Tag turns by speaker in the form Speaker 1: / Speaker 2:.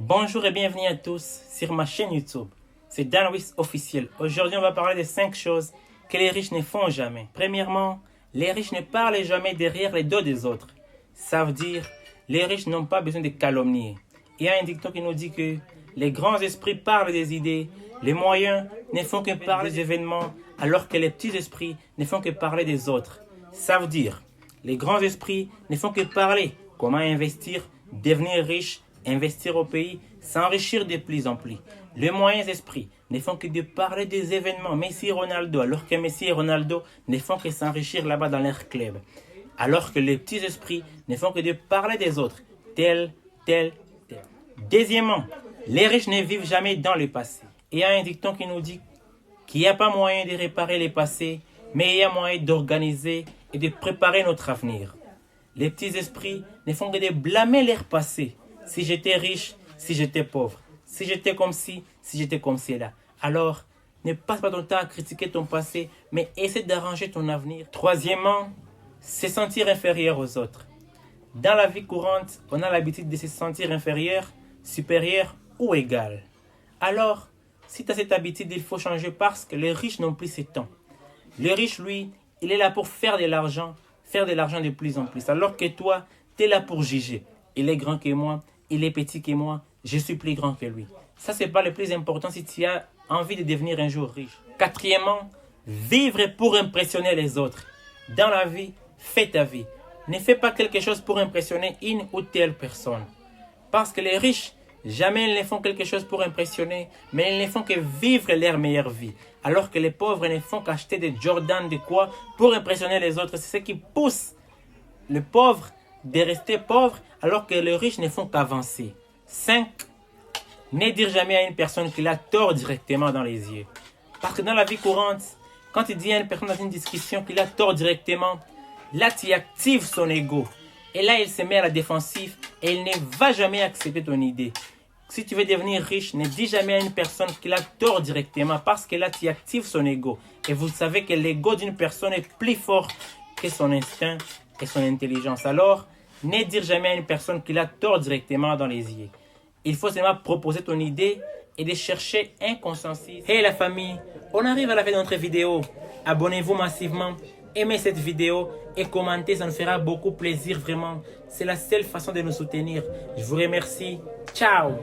Speaker 1: Bonjour et bienvenue à tous sur ma chaîne YouTube. C'est Danwis officiel. Aujourd'hui, on va parler de 5 choses que les riches ne font jamais. Premièrement, les riches ne parlent jamais derrière les dos des autres. Ça veut dire, les riches n'ont pas besoin de calomnier. Il y a un dicton qui nous dit que les grands esprits parlent des idées, les moyens ne font que parler des événements, alors que les petits esprits ne font que parler des autres. Ça veut dire, les grands esprits ne font que parler comment investir, devenir riche, investir au pays, s'enrichir de plus en plus. Les moyens esprits ne font que de parler des événements Messi et Ronaldo, alors que Messi et Ronaldo ne font que s'enrichir là-bas dans leur club. Alors que les petits esprits ne font que de parler des autres, tel. Deuxièmement, les riches ne vivent jamais dans le passé. Il y a un dicton qui nous dit qu'il n'y a pas moyen de réparer le passé, mais il y a moyen d'organiser et de préparer notre avenir. Les petits esprits ne font que de blâmer leur passé. Si j'étais riche, si j'étais pauvre, si j'étais comme ci, si j'étais comme cela. Alors, ne passe pas ton temps à critiquer ton passé, mais essaie d'arranger ton avenir. Troisièmement, se sentir inférieur aux autres. Dans la vie courante, on a l'habitude de se sentir inférieur, supérieur ou égal. Alors, si tu as cette habitude, il faut changer parce que les riches n'ont plus ce temps. Le riche, lui, il est là pour faire de l'argent de plus en plus. Alors que toi, tu es là pour juger. Il est grand que moi, il est petit que moi, je suis plus grand que lui. Ça, c'est pas le plus important si tu as envie de devenir un jour riche. Quatrièmement, vivre pour impressionner les autres. Dans la vie, fais ta vie. Ne fais pas quelque chose pour impressionner une ou telle personne. Parce que les riches, jamais ils ne font quelque chose pour impressionner, mais ils ne font que vivre leur meilleure vie. Alors que les pauvres ne font qu'acheter des Jordan de quoi pour impressionner les autres. C'est ce qui pousse le pauvre de rester pauvre, alors que les riches ne font qu'avancer. 5. Ne dire jamais à une personne qu'il a tort directement dans les yeux. Parce que dans la vie courante, quand tu dis à une personne dans une discussion qu'il a tort directement, là tu actives son ego. Et là il se met à la défensive et il ne va jamais accepter ton idée. Si tu veux devenir riche, ne dis jamais à une personne qu'il a tort directement, parce que là tu actives son ego. Et vous savez que l'ego d'une personne est plus fort que son instinct et son intelligence. Alors, ne dire jamais à une personne qu'il a tort directement dans les yeux. Il faut seulement proposer ton idée et de chercher un consensus. Hey la famille, on arrive à la fin de notre vidéo. Abonnez-vous massivement, aimez cette vidéo et commentez, ça nous fera beaucoup plaisir vraiment. C'est la seule façon de nous soutenir. Je vous remercie. Ciao!